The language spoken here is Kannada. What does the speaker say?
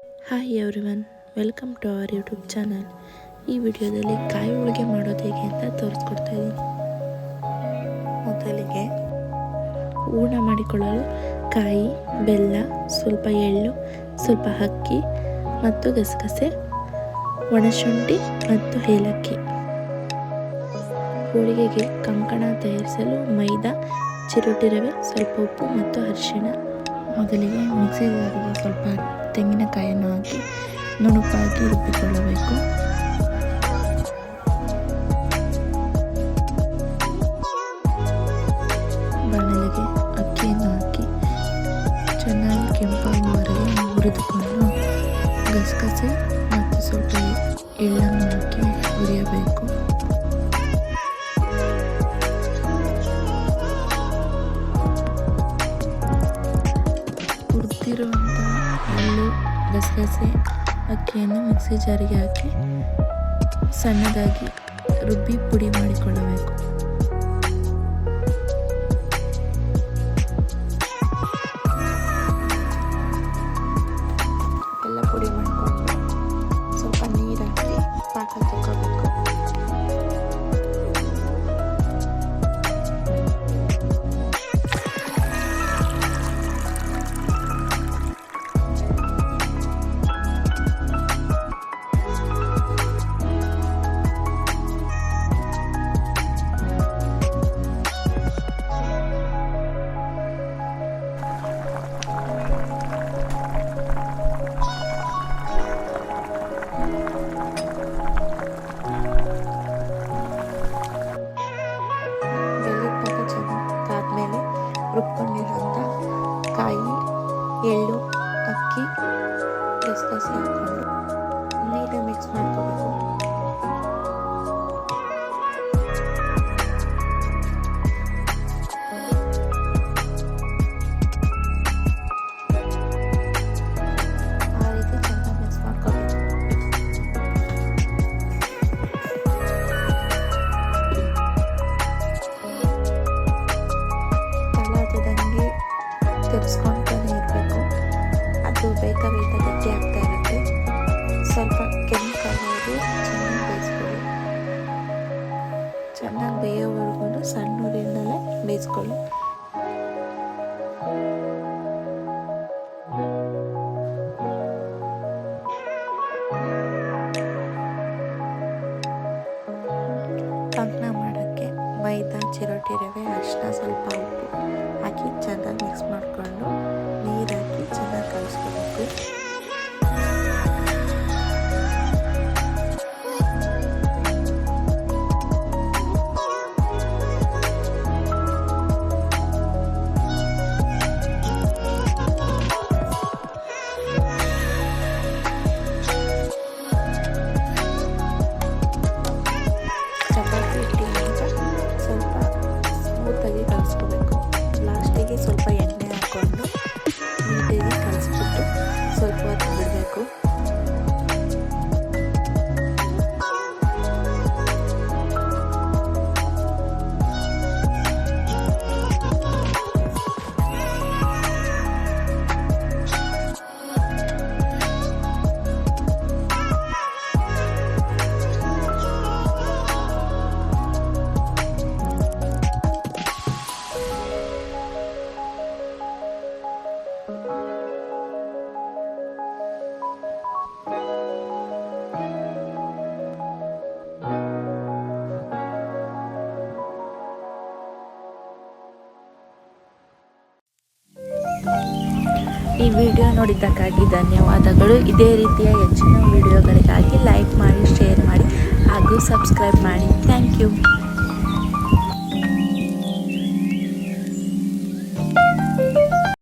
Hi everyone, welcome to our YouTube channel. ಈ ವಿಡಿಯೋದಲ್ಲಿ ಕಾಯಿ ಹೋಳಿಗೆ ಮಾಡೋದು ಹೇಗೆ ಅಂತ ತೋರಿಸ್ಕೊಡ್ತಾ ಇದ್ದೀನಿ. ಮೊದಲಿಗೆ ಹೂರ್ಣ ಮಾಡಿಕೊಳ್ಳಲು ಕಾಯಿ, ಬೆಲ್ಲ, ಸ್ವಲ್ಪ ಎಳ್ಳು, ಸ್ವಲ್ಪ ಅಕ್ಕಿ ಮತ್ತು ಗಸಗಸೆ, ಒಣಶುಂಠಿ ಮತ್ತು ಏಲಕ್ಕಿ. ಹೋಳಿಗೆಗೆ ಕಂಕಣ ತಯಾರಿಸಲು ಮೈದಾ, ಚಿರೋಟಿ ರವೆ, ಸ್ವಲ್ಪ ಉಪ್ಪು ಮತ್ತು ಅರಿಶಿಣ. ಮೊದಲಿಗೆ ಮಿಕ್ಸಿ ಜಾರಿಗೆ ಸ್ವಲ್ಪ ತೆಂಗಿನಕಾಯನ್ನು ಹಾಕಿ ನುಣುಪಾಗಿ ರುಬ್ಬಿಕೊಳ್ಳಬೇಕು. ಬಾಣಲೆಗೆ ಅಕ್ಕಿಯನ್ನು ಹಾಕಿ ಚೆನ್ನಾಗಿ ಕೆಂಪಾಗುವವರೆಗೆ ಹುರಿದುಕೊಂಡು ಗಸಗಸೆ ಮತ್ತು ಸ್ವಲ್ಪ ಎಳ್ಳನ್ನು ಹಾಕಿ ಹುರಿಯಬೇಕು. ಹುರಿದಿರುವಂತಹ ಎಳ್ಳು, ಗಸಗಸೆ, ಅಕ್ಕಿಯನ್ನು ಮಿಕ್ಸಿ ಜಾರಿಗೆ ಹಾಕಿ ಸಣ್ಣದಾಗಿ ರುಬ್ಬಿ ಪುಡಿ ಮಾಡಿಕೊಳ್ಳಬೇಕು. ಎಲ್ಲ ಪುಡಿ ಮಾಡಿಕೊಂಡು ಸ್ವಲ್ಪ ನೀರು ಹಾಕಿ ಪಾಕ ತಗೋಬೇಕು. ರುಬ್ಕೊಂಡಿರೋಂಥ ಕಾಯಿ, ಎಳ್ಳು, ಅಕ್ಕಿ, ಗಸಗಸೆ ಹಾಕ್ಕೊಂಡು ನೀರು ಮಿಕ್ಸ್ ಮಾಡ್ಕೋಬೇಕು. ಆ ರೀತಿ ಚೆನ್ನಾಗಿ ಮಿಕ್ಸ್ ಮಾಡ್ಕೋಬೇಕು. ತಿರ್ಸ್ಕೊತಾನೆ ಇರಬೇಕು. ಅದು ಬೇಯ್ತಾ ಗಟ್ಟಿ ಆಗ್ತಾ ಇರುತ್ತೆ. ಸ್ವಲ್ಪ ಕೆಂಪಾಗೋದು ಚೆನ್ನಾಗಿ ಬೇಯಿಸ್ಕೊಳ್ಳಿ. ಚೆನ್ನಾಗಿ ಬೇಯೋವರೆಗೂ ಸಣ್ಣ ಊರಿನಲ್ಲೇ ಬೇಯಿಸ್ಕೊಳ್ಳಿ. ಕಂಕಣ ಮಾಡೋಕ್ಕೆ ಮೈದಾ, ಚಿರೋಟಿ ರವೆ, ಅರಿಶಿನ, ಸ್ವಲ್ಪ ಉಪ್ಪು ಹಾಕಿ ಚೆನ್ನಾಗಿ ಮಿಕ್ಸ್ ಮಾಡಿಕೊಂಡು ನೀರು ಹಾಕಿ ಚೆನ್ನಾಗಿ ಕಲಿಸ್ಕೋಬೇಕು. ಚಪಾತಿ ಹಿಟ್ಟಿನಿಂದ ಸ್ವಲ್ಪ ಸ್ಮೂತಾಗಿ ಕಲಿಸ್ಕೋಬೇಕು. ಲಾಸ್ಟಿಗೆ ಸ್ವಲ್ಪ ಎಣ್ಣೆ ಹಾಕ್ಕೊಂಡು ನೀಟಾಗಿ ಕಲಿಸ್ಬಿಟ್ಟು ಸ್ವಲ್ಪ ಹೊತ್ತು ಬಿಡಬೇಕು. ಈ ವಿಡಿಯೋ ನೋಡಿದ್ದಕ್ಕಾಗಿ ಧನ್ಯವಾದಗಳು. ಇದೇ ರೀತಿಯ ಹೆಚ್ಚಿನ ವಿಡಿಯೋಗಳಿಗಾಗಿ ಲೈಕ್ ಮಾಡಿ, ಶೇರ್ ಮಾಡಿ ಹಾಗೂ ಸಬ್ಸ್ಕ್ರೈಬ್ ಮಾಡಿ. Thank you.